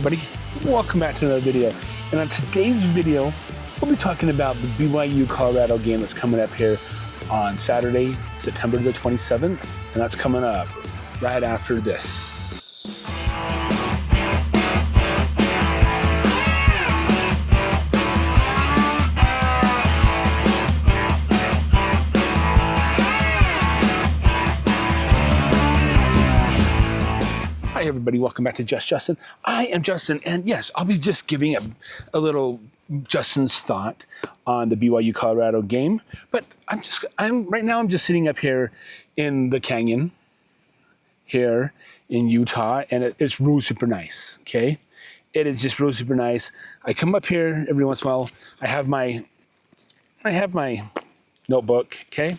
everybody, welcome back to another video. And on today's video, we'll be talking about the BYU Colorado game that's coming up here on Saturday, September the 27th, and that's coming up right after this. Hi everybody, welcome back to Just Justin. I am Justin, and yes, I'll be just giving a little Justin's thought on the BYU Colorado game. But right now I'm just sitting up here in the canyon here in Utah, and it's really super nice. Okay, it is just really super nice. I come up here every once in a while. I have my notebook. Okay,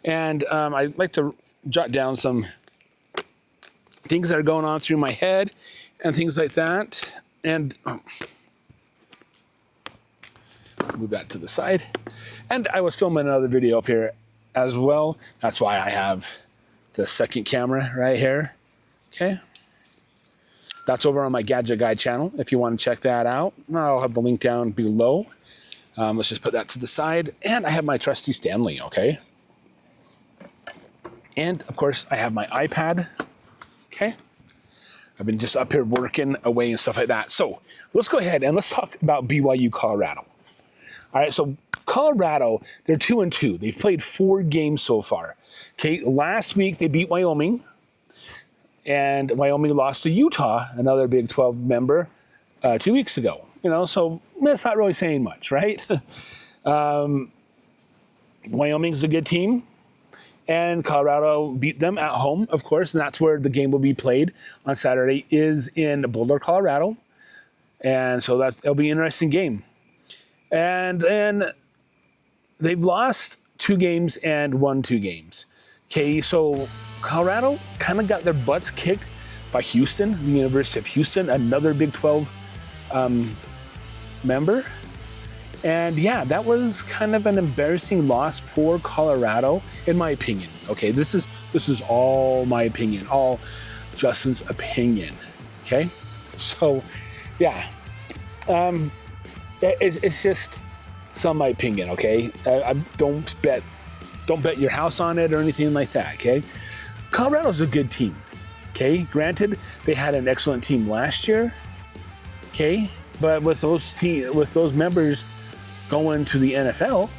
and I like to jot down some things that are going on through my head and things like that. And move that to the side. And I was filming another video up here as well. That's why I have the second camera right here. Okay. That's over on my Gadget Guy channel if you want to check that out. I'll have the link down below. Let's just put that to the side. And I have my trusty Stanley, okay? And of course I have my iPad. Okay, I've been just up here working away and stuff like that. So let's go ahead and let's talk about BYU Colorado. All right, so Colorado, they're 2-2. They've played 4 games so far. Okay, last week they beat Wyoming, and Wyoming lost to Utah, another Big 12 member, 2 weeks ago. You know, so that's not really saying much, right? Wyoming's a good team. And Colorado beat them at home, of course, and that's where the game will be played on Saturday, is in Boulder, Colorado. And so it'll be an interesting game. And then they've lost 2 games and won 2 games. Okay, so Colorado kind of got their butts kicked by Houston, the University of Houston, another Big 12 member. And yeah, that was kind of an embarrassing loss for Colorado, in my opinion. Okay, this is all my opinion, all Justin's opinion. Okay, so yeah, it's just some of my opinion. Okay, don't bet your house on it or anything like that. Okay, Colorado's a good team. Okay, granted, they had an excellent team last year. Okay, but with those members going to the NFL,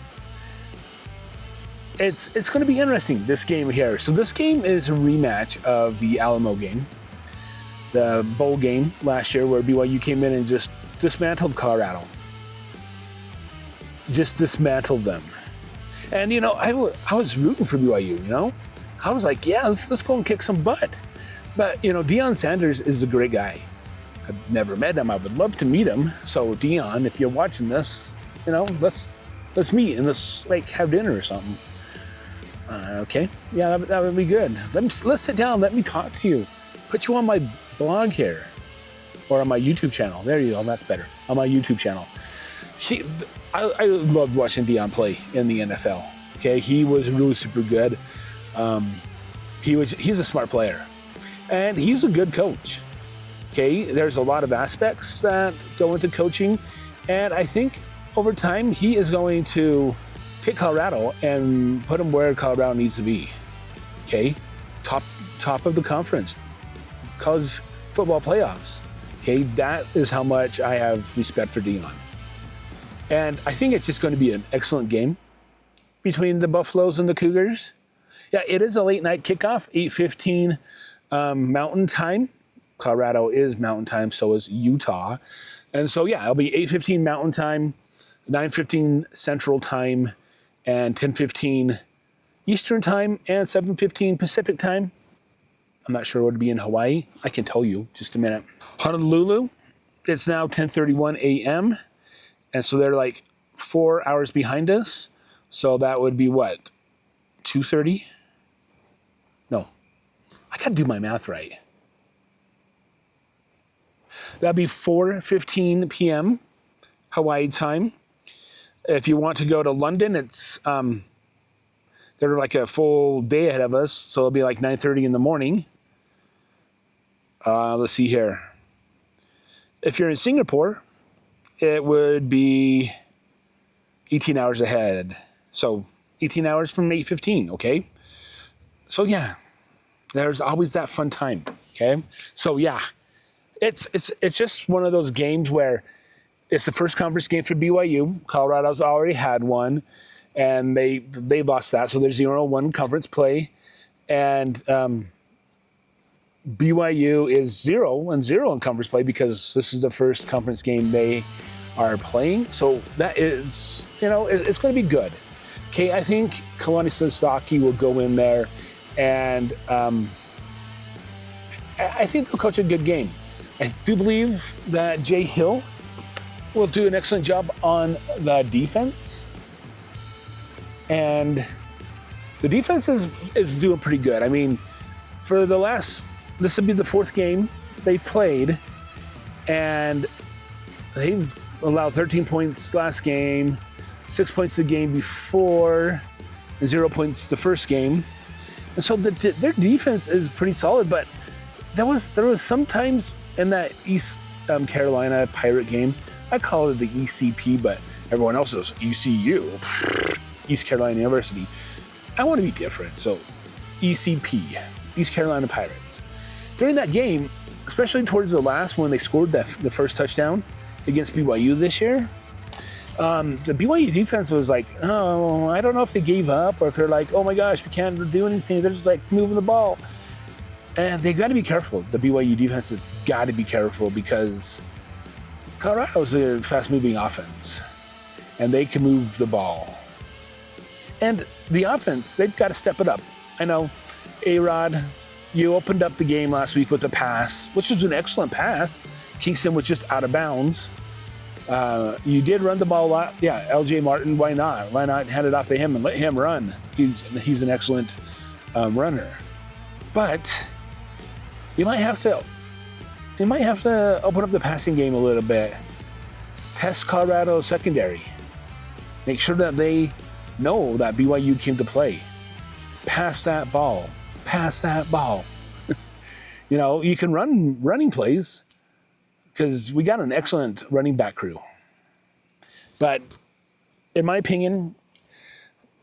it's going to be interesting, this game here. So this game is a rematch of the Alamo game, the bowl game last year, where BYU came in and just dismantled Colorado. Just dismantled them. And, you know, I was rooting for BYU, you know. I was like, yeah, let's go and kick some butt. But, you know, Deion Sanders is a great guy. I've never met him. I would love to meet him. So, Deion, if you're watching this, you know, let's meet and let's like have dinner or something. Okay, yeah, that would be good. Let's sit down. Let me talk to you. Put you on my blog here, or on my YouTube channel. There you go. That's better. On my YouTube channel. I loved watching Deion play in the NFL. Okay, he was really super good. He's a smart player, and he's a good coach. Okay, there's a lot of aspects that go into coaching, and I think over time, he is going to take Colorado and put them where Colorado needs to be. Okay, top of the conference, college football playoffs. Okay, that is how much I have respect for Deion. And I think it's just going to be an excellent game between the Buffaloes and the Cougars. Yeah, it is a late night kickoff, 8:15 Mountain Time. Colorado is Mountain Time, so is Utah. And so, yeah, it'll be 8:15 Mountain Time, 9:15 Central Time, and 10:15 Eastern Time, and 7:15 Pacific Time. I'm not sure what would be in Hawaii. I can tell you, just a minute. Honolulu, it's now 10:31 a.m., and so they're like 4 hours behind us. So that would be what, 2:30? No, I gotta do my math right. That'd be 4:15 p.m. Hawaii time. If you want to go to London, it's they're like a full day ahead of us, so it'll be like 9:30 in the morning. Let's see here. If you're in Singapore, it would be 18 hours ahead. So 18 hours from 8:15, okay? So yeah, there's always that fun time, okay? So yeah, it's just one of those games where it's the first conference game for BYU. Colorado's already had one, and they lost that, so there's 0-1 conference play. And BYU is 0-0 in conference play because this is the first conference game they are playing. So that is, it's going to be good. Okay, I think Kalani Sasaki will go in there, and I think they'll coach a good game. I do believe that Jay Hill will do an excellent job on the defense. And the defense is doing pretty good. I mean, for this would be the fourth game they've played, and they've allowed 13 points last game, 6 points the game before, and 0 points the first game. And so their defense is pretty solid, but there was sometimes in that East Carolina Pirate game, I call it the ECP, but everyone else is ECU, East Carolina University. I want to be different, so ECP, East Carolina Pirates. During that game, especially towards the last when they scored the first touchdown against BYU this year, the BYU defense was like, oh, I don't know if they gave up or if they're like, oh my gosh, we can't do anything. They're just like moving the ball. And they got to be careful. The BYU defense has got to be careful because Colorado's a fast-moving offense, and they can move the ball. And the offense, they've got to step it up. I know, A-Rod, you opened up the game last week with a pass, which was an excellent pass. Kingston was just out of bounds. You did run the ball a lot. Yeah, LJ Martin, why not? Why not hand it off to him and let him run? He's an excellent runner. But you might have to open up the passing game a little bit. Test Colorado's secondary. Make sure that they know that BYU came to play. Pass that ball. You can run running plays because we got an excellent running back crew. But in my opinion,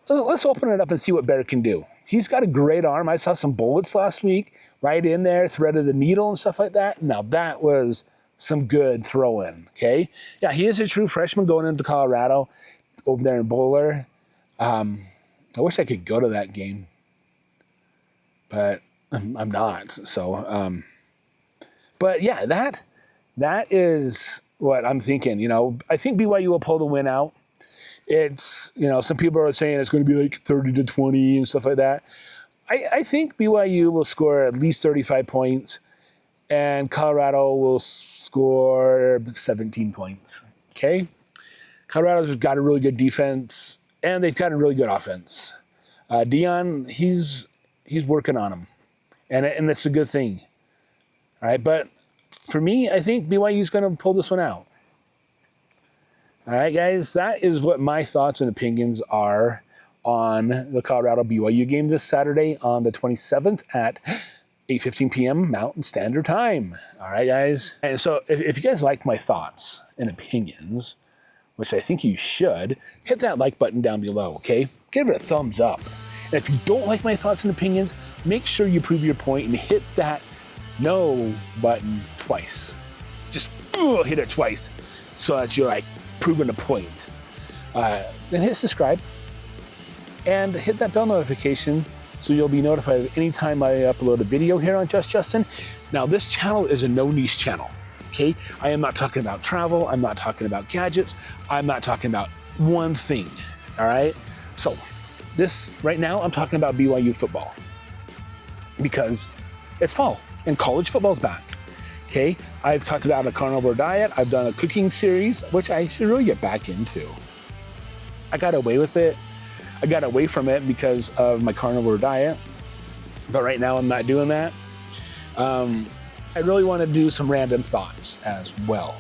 let's open it up and see what Bear can do. He's got a great arm. I saw some bullets last week right in there, threaded the needle and stuff like that. Now that was some good throw-in, okay? Yeah, he is a true freshman going into Colorado over there in Boulder. I wish I could go to that game, but I'm not. So, but yeah, that is what I'm thinking. I think BYU will pull the win out. It's, some people are saying it's going to be like 30-20 and stuff like that. I think BYU will score at least 35 points, and Colorado will score 17 points. Okay? Colorado's got a really good defense, and they've got a really good offense. Deion, he's working on them, and it's a good thing. All right, but for me, I think BYU's going to pull this one out. All right, guys, that is what my thoughts and opinions are on the Colorado-BYU game this Saturday on the 27th at 8:15 p.m. Mountain Standard Time. All right, guys. And so if you guys like my thoughts and opinions, which I think you should, hit that like button down below, okay? Give it a thumbs up. And if you don't like my thoughts and opinions, make sure you prove your point and hit that no button twice. Just hit it twice so that you're like, proving a point. Then hit subscribe and hit that bell notification so you'll be notified anytime I upload a video here on Just Justin. Now, this channel is a no niche channel, okay? I am not talking about travel. I'm not talking about gadgets. I'm not talking about one thing, all right? So this right now, I'm talking about BYU football because it's fall and college football's back. Okay, I've talked about a carnivore diet. I've done a cooking series, which I should really get back into. I got away with it. I got away from it because of my carnivore diet. But right now I'm not doing that. I really want to do some random thoughts as well.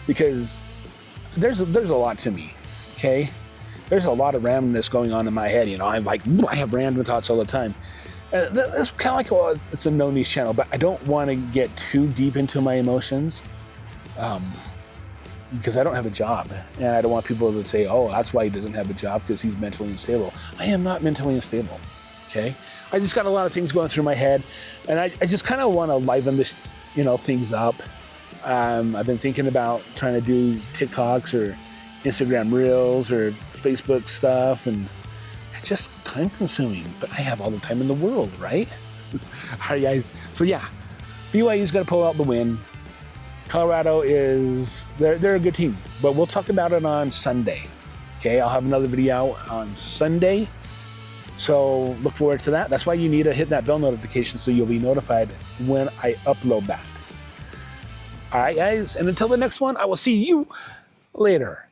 Because there's a lot to me, okay? There's a lot of randomness going on in my head. I have random thoughts all the time. That's kind of like, well, it's a no niche channel, but I don't want to get too deep into my emotions because I don't have a job. And I don't want people to say, oh, that's why he doesn't have a job, because he's mentally unstable. I am not mentally unstable, okay? I just got a lot of things going through my head, and I just kind of want to liven this, things up. I've been thinking about trying to do TikToks or Instagram Reels or Facebook stuff, and it's just time consuming, but I have all the time in the world, right? All right, guys. So yeah, BYU's going to pull out the win. Colorado they're a good team, but we'll talk about it on Sunday. Okay, I'll have another video out on Sunday. So look forward to that. That's why you need to hit that bell notification so you'll be notified when I upload that. All right, guys. And until the next one, I will see you later.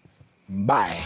Bye.